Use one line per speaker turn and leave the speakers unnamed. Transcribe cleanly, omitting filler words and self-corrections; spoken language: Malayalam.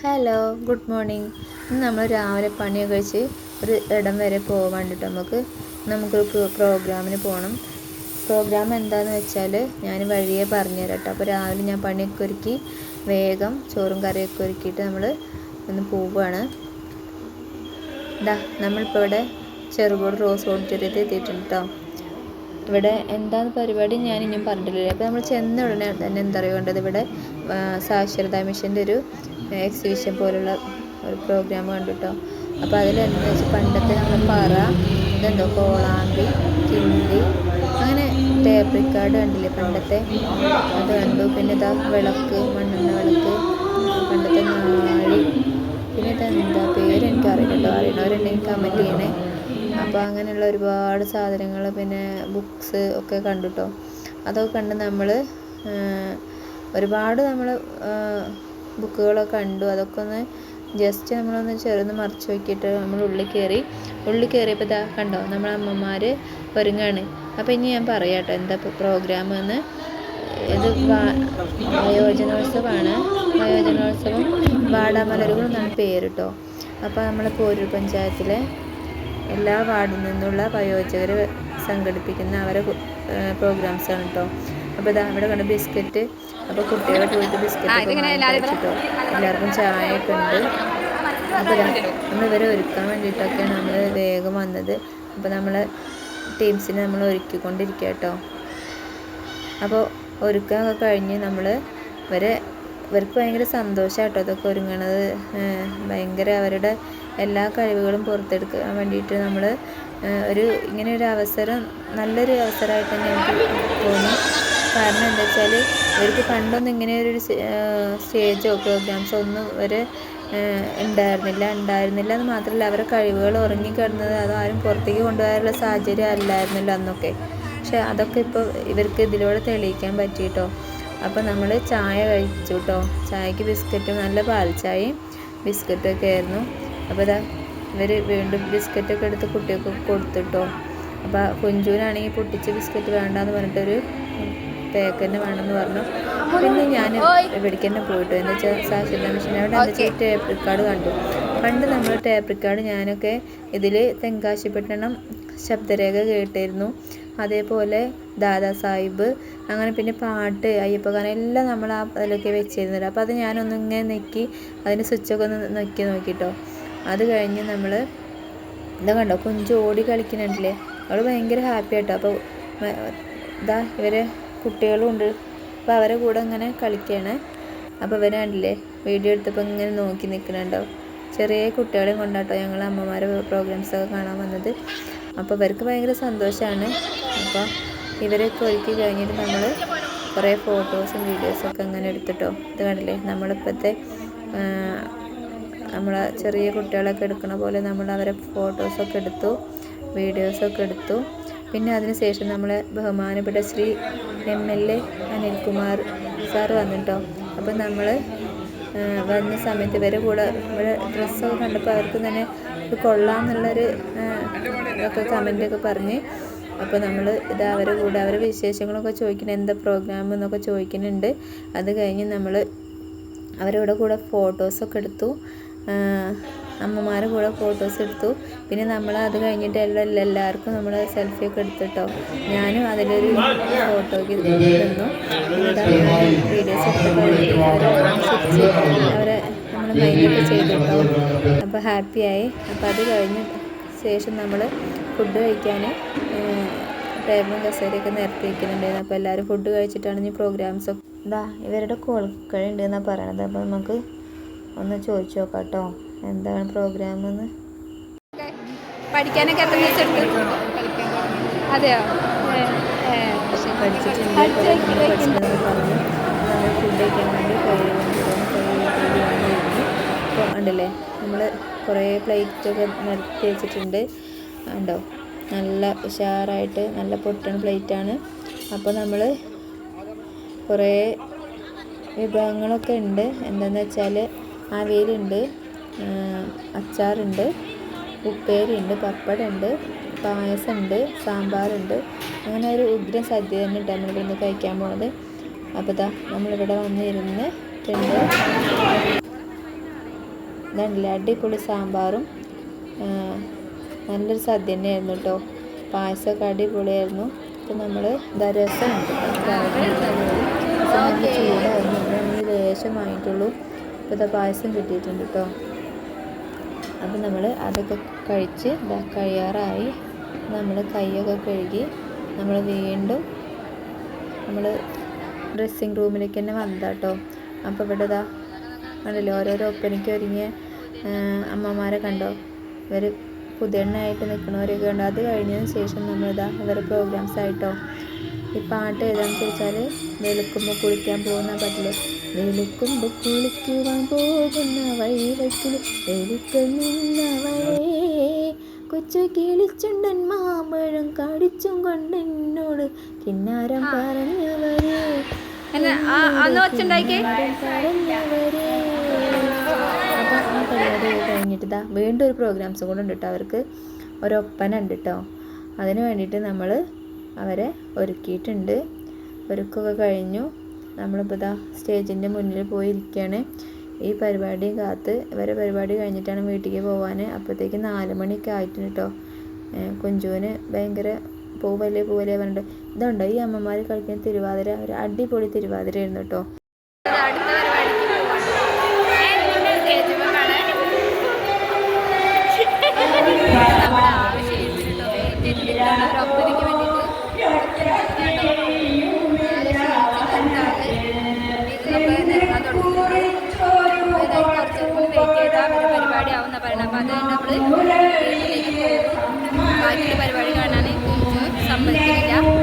Hello, good morning. ഇന്ന് നമ്മൾ രാവിലെ പണിയൊക്കെ കഴിച്ച് ഒരു ഇടം വരെ പോകാൻ വേണ്ടിയിട്ട് നമുക്കൊരു പ്രോഗ്രാമിന് പോകണം. പ്രോഗ്രാം എന്താണെന്ന് വെച്ചാൽ ഞാൻ വഴിയെ പറഞ്ഞു തരാം കേട്ടോ. അപ്പോൾ രാവിലെ ഞാൻ പണിയൊക്കെ ഒരുക്കി വേഗം ചോറും കറിയൊക്കെ ഒരുക്കിയിട്ട് നമ്മൾ ഒന്ന് പോവുകയാണ്. നമ്മളിപ്പോൾ ഇവിടെ ചെറുകോട് റോസ് ഓഡിറ്റോറിയത്തിൽ എത്തിയിട്ടുണ്ട് കേട്ടോ. ഇവിടെ എന്താണ് പരിപാടി ഞാൻ ഇനിയും പറഞ്ഞിട്ടില്ല. അപ്പോൾ നമ്മൾ ചെന്ന ഉടനെ തന്നെ എന്താ പറയുക വേണ്ടത്, ഇവിടെ സാക്ഷരതാ മിഷൻ്റെ ഒരു എക്സിബിഷൻ പോലുള്ള ഒരു പ്രോഗ്രാം കണ്ടു കേട്ടോ. അപ്പോൾ അതിലെന്താ വെച്ചാൽ പണ്ടത്തെ നമ്മൾ പറ, ഇതെന്തോ കോളാമ്പി, കിണ്ടി, അങ്ങനെ ടേപ്പ് റിക്കാർഡ് കണ്ടില്ലേ പണ്ടത്തെ, അത് കണ്ടു. പിന്നെ ഇതാ വിളക്ക്, മണ്ണെണ്ണ വിളക്ക്, പണ്ടത്തെ നാഴി, പിന്നെ ഇതെന്താ പേര് എനിക്കറിയില്ല കേട്ടോ. അറിയണവരുണ്ടെങ്കിൽ കമൻറ്റ് ചെയ്യണേ. അപ്പോൾ അങ്ങനെയുള്ള ഒരുപാട് സാധനങ്ങൾ, പിന്നെ ബുക്സ് ഒക്കെ കണ്ടു കേട്ടോ. അതൊക്കെ കണ്ട് നമ്മൾ ഒരുപാട് ബുക്കുകളൊക്കെ കണ്ടു. അതൊക്കെ ഒന്ന് ജസ്റ്റ് നമ്മളൊന്ന് ചെറുന്ന് മറിച്ച് നോക്കിയിട്ട് നമ്മൾ ഉള്ളിൽ കയറിയപ്പോൾ ഇതാ കണ്ടോ, നമ്മളെ അമ്മമാർ ഒരുങ്ങാണ്. അപ്പോൾ ഇനി ഞാൻ പറയാം കേട്ടോ എന്താ പ്രോഗ്രാം എന്ന്. ഇത് വയോജനോത്സവമാണ്. വയോജനോത്സവം വാടാമലരുകൾ എന്നാണ് പേര് കേട്ടോ. അപ്പോൾ നമ്മളെ പോരൂർ പഞ്ചായത്തിലെ എല്ലാ വാർഡിൽ നിന്നുള്ള വയോജകർ സംഘടിപ്പിക്കുന്ന അവരെ പ്രോഗ്രാംസാണ് കേട്ടോ. അപ്പോൾ ഇതാ ഇവിടെ കണ്ട് ബിസ്ക്കറ്റ്. അപ്പോൾ കുട്ടികളെ പോയിട്ട് ബിസ്ക്കറ്റ് കഴിച്ചിട്ടോ. എല്ലാവർക്കും ചായയൊക്കെ ഉണ്ട്. അപ്പോൾ ഇതാ നമ്മളിവരെ ഒരുക്കാൻ വേണ്ടിയിട്ടൊക്കെയാണ് നമ്മൾ വേഗം വന്നത്. അപ്പോൾ നമ്മളെ ടീംസിനെ നമ്മൾ ഒരുക്കിക്കൊണ്ടിരിക്കുക കേട്ടോ. അപ്പോൾ ഒരുക്കാനൊക്കെ കഴിഞ്ഞ് ഇവർക്ക് ഭയങ്കര സന്തോഷമാണ് കേട്ടോ ഇതൊക്കെ ഒരുങ്ങണത്. ഭയങ്കര അവരുടെ എല്ലാ കഴിവുകളും പുറത്തെടുക്കാൻ വേണ്ടിയിട്ട് നമ്മൾ ഇങ്ങനെ ഒരു അവസരം നല്ലൊരു അവസരമായിട്ട് തന്നെ എനിക്ക് തോന്നി. കാരണം എന്താ വെച്ചാൽ ഇവർക്ക് പണ്ടൊന്നും ഇങ്ങനെ ഒരു സ്റ്റേജോ പ്രോഗ്രാംസോ ഒന്നും ഉണ്ടായിരുന്നില്ല എന്ന് മാത്രമല്ല, അവരുടെ കഴിവുകൾ ഉറങ്ങിക്കിടന്നത് അതാരും പുറത്തേക്ക് കൊണ്ടുപോകാനുള്ള സാഹചര്യം അല്ലായിരുന്നല്ലോ അന്നൊക്കെ. പക്ഷെ അതൊക്കെ ഇപ്പോൾ ഇവർക്ക് ഇതിലൂടെ തെളിയിക്കാൻ പറ്റിയിട്ടോ. അപ്പോൾ നമ്മൾ ചായ കഴിച്ചു കേട്ടോ. ചായക്ക് ബിസ്ക്കറ്റും, നല്ല പാൽ ചായയും ബിസ്ക്കറ്റൊക്കെ ആയിരുന്നു. അപ്പോൾ ഇവർ വീണ്ടും ബിസ്ക്കറ്റൊക്കെ എടുത്ത് കുട്ടികൾക്ക് കൊടുത്തിട്ടോ. അപ്പോൾ കുഞ്ചുവിനാണെങ്കിൽ പൊട്ടിച്ച ബിസ്ക്കറ്റ് വേണ്ടാന്ന് പറഞ്ഞിട്ടൊരു പാക്ക് തന്നെ വേണമെന്ന് പറഞ്ഞു. പിന്നെ ഞാൻ ഇവിടേക്ക് തന്നെ പോയിട്ടു. എന്താ വെച്ചാൽ സാക്ഷരതാ മിഷൻ അവിടെ എന്താ വെച്ചാൽ ടേപ്പ് റിക്കാർഡ് കണ്ടു. പണ്ട് നമ്മൾ ടേപ്പ് റിക്കാർഡ് ഞാനൊക്കെ ഇതിൽ തെങ്കാശിപ്പട്ടണം ശബ്ദരേഖ കേട്ടിരുന്നു. അതേപോലെ ദാദാ സാഹിബ്, അങ്ങനെ പിന്നെ പാട്ട്, അയ്യപ്പഗാനം എല്ലാം നമ്മൾ അതിലൊക്കെ വെച്ചിരുന്നില്ല. അപ്പോൾ അത് ഞാനൊന്നിങ്ങനെ നെക്കി അതിൻ്റെ സ്വിച്ചൊക്കെ ഒന്ന് നോക്കിട്ടോ. അത് കഴിഞ്ഞ് നമ്മൾ ഇതാ കണ്ടോ കുഞ്ചു ഓടി കളിക്കുന്നുണ്ടല്ലേ, അവൾ ഭയങ്കര ഹാപ്പി ആട്ടോ. അപ്പോൾ ഇവരെ കുട്ടികളും ഉണ്ട്. അപ്പോൾ അവരെ കൂടെ ഇങ്ങനെ കളിക്കുകയാണ്. അപ്പോൾ ഇവരെ കണ്ടില്ലേ വീഡിയോ എടുത്തപ്പോൾ ഇങ്ങനെ നോക്കി നിൽക്കുന്നുണ്ടോ. ചെറിയ കുട്ടികളെയും കൊണ്ടാട്ടോ ഞങ്ങൾ അമ്മമാരെ പ്രോഗ്രാംസൊക്കെ കാണാൻ വന്നത്. അപ്പോൾ ഇവർക്ക് ഭയങ്കര സന്തോഷമാണ്. അപ്പോൾ ഇവരൊക്കെ ഒരുക്കി കഴിഞ്ഞിട്ട് നമ്മൾ കുറേ ഫോട്ടോസും വീഡിയോസൊക്കെ അങ്ങനെ എടുത്തിട്ടോ. ഇത് കണ്ടില്ലേ നമ്മളിപ്പോഴത്തെ നമ്മളെ ചെറിയ കുട്ടികളൊക്കെ എടുക്കണ പോലെ നമ്മൾ അവരെ ഫോട്ടോസൊക്കെ എടുത്തു, വീഡിയോസൊക്കെ എടുത്തു. പിന്നെ അതിനുശേഷം നമ്മളെ ബഹുമാനപ്പെട്ട ശ്രീ MLA അനിൽകുമാർ സാർ വന്നിട്ടോ. അപ്പോൾ നമ്മൾ വന്ന സമയത്ത് ഇവരെ കൂടെ ഇവിടെ ഡ്രസ്സൊക്കെ കണ്ടപ്പോൾ അവർക്ക് തന്നെ ഇത് കൊള്ളാമെന്നുള്ളൊരു ഒക്കെ കമൻറ്റൊക്കെ പറഞ്ഞ്. അപ്പോൾ നമ്മൾ അവരെ കൂടെ അവരെ വിശേഷങ്ങളൊക്കെ ചോദിക്കണം, എന്താ പ്രോഗ്രാം എന്നൊക്കെ ചോദിക്കുന്നുണ്ട്. അത് കഴിഞ്ഞ് നമ്മൾ അവരുടെ കൂടെ ഫോട്ടോസൊക്കെ എടുത്തു, അമ്മമാരുടെ കൂടെ ഫോട്ടോസ് എടുത്തു. പിന്നെ നമ്മൾ അത് കഴിഞ്ഞിട്ട് എല്ലാവർക്കും നമ്മൾ സെൽഫിയൊക്കെ എടുത്തിട്ടോ. ഞാനും അതിലൊരു ഫോട്ടോയ്ക്ക് നിന്നു. വീഡിയോസ് അവരെ നമ്മൾ മൈൻഡൊക്കെ ചെയ്തിട്ടോ. അപ്പോൾ ഹാപ്പിയായി. അപ്പോൾ അത് കഴിഞ്ഞ ശേഷം നമ്മൾ ഫുഡ് കഴിക്കാൻ ടേബിളും കസേരയൊക്കെ നിരത്തി വയ്ക്കുന്നുണ്ടായിരുന്നു. അപ്പോൾ എല്ലാവരും ഫുഡ് കഴിച്ചിട്ടാണ് ഇനി പ്രോഗ്രാംസൊക്കെ ഇവരുടെ കോൾക്കളി ഉണ്ടെന്നാണ് പറയണത്. അപ്പോൾ നമുക്ക് ഒന്ന് ചോദിച്ചു നോക്കാം കേട്ടോ എന്താണ് പ്രോഗ്രാം എന്ന്.
പഠിക്കാനൊക്കെ അതെയോ
പഠിച്ചിട്ടുണ്ട് പറഞ്ഞു. നമ്മൾ ഫുഡ് കഴിക്കാൻ വേണ്ടി അപ്പോൾ ഉണ്ടല്ലേ നമ്മൾ കുറേ പ്ലേറ്റൊക്കെ നിരത്തി വെച്ചിട്ടുണ്ട് ഉണ്ടോ. നല്ല ഉഷാറായിട്ട് നല്ല പൊട്ടൺ പ്ലേറ്റാണ്. അപ്പോൾ നമ്മൾ കുറേ വിഭവങ്ങളൊക്കെ ഉണ്ട്. എന്താണെന്ന് വെച്ചാൽ അവിയലുണ്ട്, അച്ചാറുണ്ട്, ഉപ്പേരിയുണ്ട്, പപ്പടമുണ്ട്, പായസമുണ്ട്, സാമ്പാറുണ്ട്. അങ്ങനെ ഒരു ഉഗ്ര സദ്യ തന്നെ ഇട്ട് നമ്മളിവിടുന്ന് കഴിക്കാൻ പോണത്. അപ്പോൾ നമ്മളിവിടെ വന്നിരുന്നിട്ടുണ്ട്. ഇതാണ്ടില്ലേ അടിപൊളി സാമ്പാറും നല്ലൊരു സദ്യ തന്നെയായിരുന്നു കേട്ടോ. പായസമൊക്കെ അടിപൊളിയായിരുന്നു. അപ്പോൾ നമ്മൾ രസമുണ്ട് ചൂടായിരുന്നു, നമ്മൾ ലേശം വാങ്ങിയിട്ടുള്ളൂ. അപ്പോൾ ഇതാ പായസം കിട്ടിയിട്ടുണ്ട് കേട്ടോ. അപ്പോൾ നമ്മൾ അതൊക്കെ കഴിച്ച് കഴിയാറായി. നമ്മൾ കൈയൊക്കെ കഴുകി നമ്മൾ വീണ്ടും നമ്മൾ ഡ്രസ്സിങ് റൂമിലേക്ക് തന്നെ വന്നതാട്ടോ. അപ്പോൾ ഇവിടെ ഇതാ കണ്ടല്ലോ ഓരോരോ ഒപ്പനയ്ക്ക് ഒരുങ്ങിയ അമ്മമാരെ കണ്ടോ, ഇവർ പുതിയണ്ണായിട്ട് നിൽക്കണവരൊക്കെ കണ്ടോ. അത് കഴിഞ്ഞതിന് ശേഷം നമ്മളിതാ ഇവരുടെ പ്രോഗ്രാംസ് ആയിട്ടോ. ഈ പാട്ട് ഏതാണെന്ന് ചോദിച്ചാൽ വെളുക്കുമ്പോൾ കുളിക്കാൻ പോകുന്ന പാട്ടില്ലേ, വെളുക്കുമ്പോൾ കുളിക്കുവാൻ പോകുന്ന വഴിവെക്കിൽ വെളുക്കുന്നവരേ കൊച്ചു കിളിച്ചുണ്ടൻ മാമ്പഴം കടിച്ചും കൊണ്ടെന്നോട് കിന്നാരം പറഞ്ഞവരേ പറഞ്ഞവരേ. അപ്പോൾ ആ പരിപാടി കഴിഞ്ഞിട്ട് ഇതാ വീണ്ടും ഒരു പ്രോഗ്രാംസ് കൂടെ ഉണ്ട് കേട്ടോ. അവർക്ക് ഒരൊപ്പന ഉണ്ട് കേട്ടോ. അതിന് വേണ്ടിയിട്ട് നമ്മൾ അവരെ ഒരുക്കിയിട്ടുണ്ട്. ഒരുക്കൊക്കെ കഴിഞ്ഞു. നമ്മളിപ്പോൾ ഇതാ സ്റ്റേജിൻ്റെ മുന്നിൽ പോയി ഇരിക്കുകയാണ്. ഈ പരിപാടി കാത്ത് ഇവരെ പരിപാടി കഴിഞ്ഞിട്ടാണ് വീട്ടിലേക്ക് പോകാൻ. അപ്പോഴത്തേക്ക് 4 മണിയൊക്കെ ആയിട്ടുണ്ട് കേട്ടോ. കുഞ്ചുവിന് ഭയങ്കര വലിയ പൂവലേ പറഞ്ഞിട്ട് ഇതുണ്ടോ ഈ അമ്മമാർ കളിക്കുന്ന തിരുവാതിര, ഒരു അടിപൊളി തിരുവാതിര ആയിരുന്നു കേട്ടോ.
പരിപാടി ആവുന്ന പറയണം. അപ്പോൾ അത് നമ്മൾ വീട്ടിലേക്ക് പോകും. ബാക്കിയുള്ള പരിപാടി കാണാൻ സമ്മതിക്കുന്നില്ല.